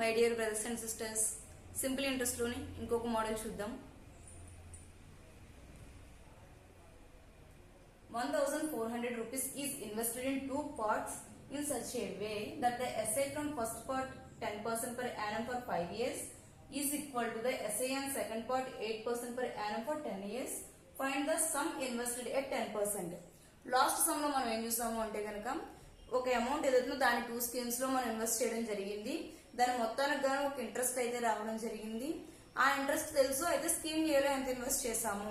My dear brothers and sisters, simple interest లోని ఇంకొక model చూద్దాం. 1,400 rupees is invested in two parts in such a way that the SA from first part 10% per annum for 5 years is equal to the SA and second part 8% per annum for 10 years. Find the sum invested at 10%. Last some లో మనం ఏం చూసాము అంటే కనుక ఒక amount ఏదైతుందో దాని 2 schemes లో మనం ఇన్వెస్ట్ చేయడం జరిగింది. దాని మొత్తానికి గాను ఒక ఇంట్రెస్ట్ అయితే రావడం జరిగింది. ఆ ఇంట్రెస్ట్ తెలుసు, అయితే స్కీమ్ ఏలో ఎంత ఇన్వెస్ట్ చేసాము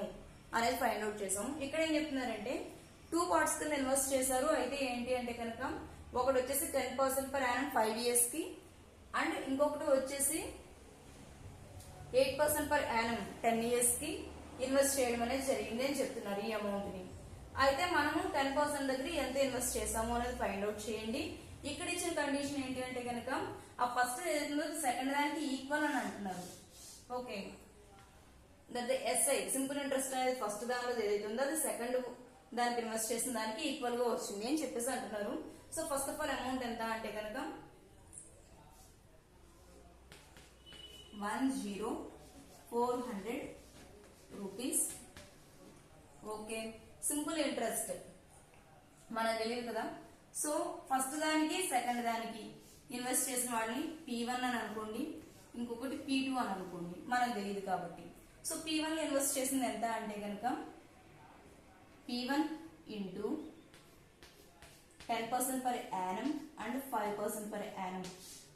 అనేది ఫైండ్ అవుట్ చేసాము. ఇక్కడ ఏం చెప్తున్నారంటే 2 పార్ట్స్ కింద ఇన్వెస్ట్ చేశారు. అయితే ఏంటి అంటే కనుక ఒకటి వచ్చేసి 10% per annum 5 years కి, అండ్ ఇంకొకటి వచ్చేసి 8% per annum 10 years కి ఇన్వెస్ట్ చేయడం అనేది జరిగింది అని చెప్తున్నారు ఈ అమౌంట్ ని. అయితే మనము 10% దగ్గర ఎంత ఇన్వెస్ట్ చేసాము అనేది ఫైండ్ అవుట్ చేయండి. ఇక్కడ ఇచ్చిన కండిషన్ ఏంటి అంటే కనుక ఆ ఫస్ట్ ఏదైతుందో సెకండ్ దానికి ఈక్వల్ అని అంటున్నారు. Okay, that SI simple interest అనేది ఫస్ట్ దానిలో ఏదైతే ఉందో అది సెకండ్ దానికి ఇన్వెస్ట్ చేసిన దానికి ఈక్వల్ గా వచ్చింది అని చెప్పేసి అంటున్నారు. So first of all amount ఎంత అంటే కనుక 1,0400 రూపీస్. ఓకే, సింపుల్ ఇంట్రెస్ట్ మనకు తెలియదు కదా. సో ఫస్ట్ దానికి సెకండ్ దానికి ఇన్వెస్ట్ చేసిన వాడిని P1 అని అనుకోండి, ఇంకొకటి P2 అని అనుకోండి, మనకు తెలియదు కాబట్టి. సో P1 లో ఇన్వెస్ట్ చేసింది ఎంత అంటే కనుక P1 into 10% per annum and 5% per annum.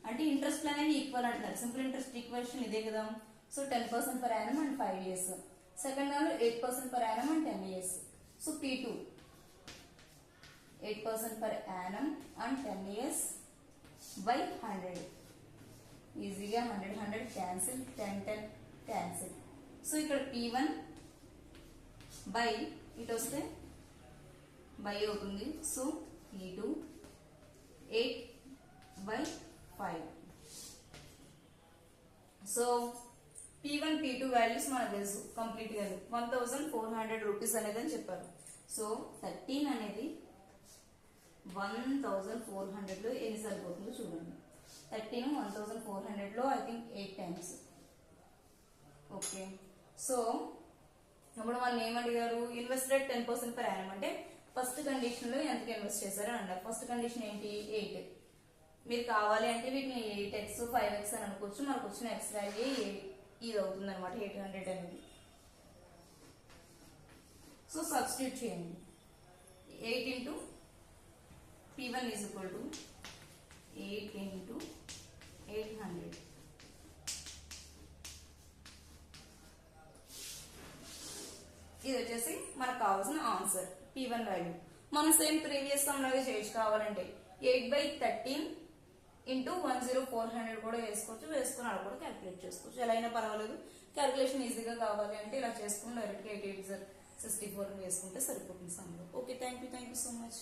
అంటే ఇంట్రెస్ట్ అనేది ఈక్వల్ అంటున్నారు. సింపుల్ ఇంట్రెస్ట్ ఈక్వేషన్ ఇదే కదా. So 10% per annum and 5 years. Second దానిలో 8% per annum and 10 years. So P2 8% per annum and 10 years by 100. ఈజీగా 100 క్యాన్సిల్, 10 క్యాన్సిల్. సో ఇక్కడ P1 by ఇటు వస్తే బై అవుతుంది. So P2 8/5. So P1 P2 values మనకు తెలుసు కంప్లీట్ గా 1,400 రూపీస్ అనేది అని చెప్పారు. సో 13 అనేది 1,400 లో ఎన్ని సరిపోతుందో చూడండి. 13 1,400 లో I think 8 times. Okay, so ఇప్పుడు మనం ఏమడిగారు, ఇన్వెస్టెడ్ 10% per annum అంటే ఫస్ట్ కండిషన్ లో ఎంతకి ఇన్వెస్ట్ చేశారని అన్నారు. ఫస్ట్ కండిషన్ ఏంటి 8. మీరు కావాలి అంటే వీటిని 8x 5x అని అనుకోవచ్చు. మనకు వచ్చిన ఎక్స్ వాల్యూ ఇది అవుతుంది అనమాట 800 అనేది. సో సబ్స్టిట్యూట్ చేయండి. 8 into P1 is equal to 8 into 800. ఇది వచ్చేసి మనకు కావాల్సిన ఆన్సర్ P1 వాల్యూ. మనం సేమ్ ప్రీవియస్ సమ్ లాగా చేయొచ్చు. కావాలంటే 8/13 ఇంటూ 1,0400 కూడా వేసుకోవచ్చు. వేసుకుని అలా కూడా క్యాలిక్యులేట్ చేసుకోవచ్చు. ఎలా అయినా పర్వాలేదు. క్యాలిక్యులేషన్ ఈజీగా కావాలి అంటే ఇలా చేసుకుని డైరెక్ట్గా 8 8 64 వేసుకుంటే సరిపోతుంది సమ్లో. Okay, thank you so much.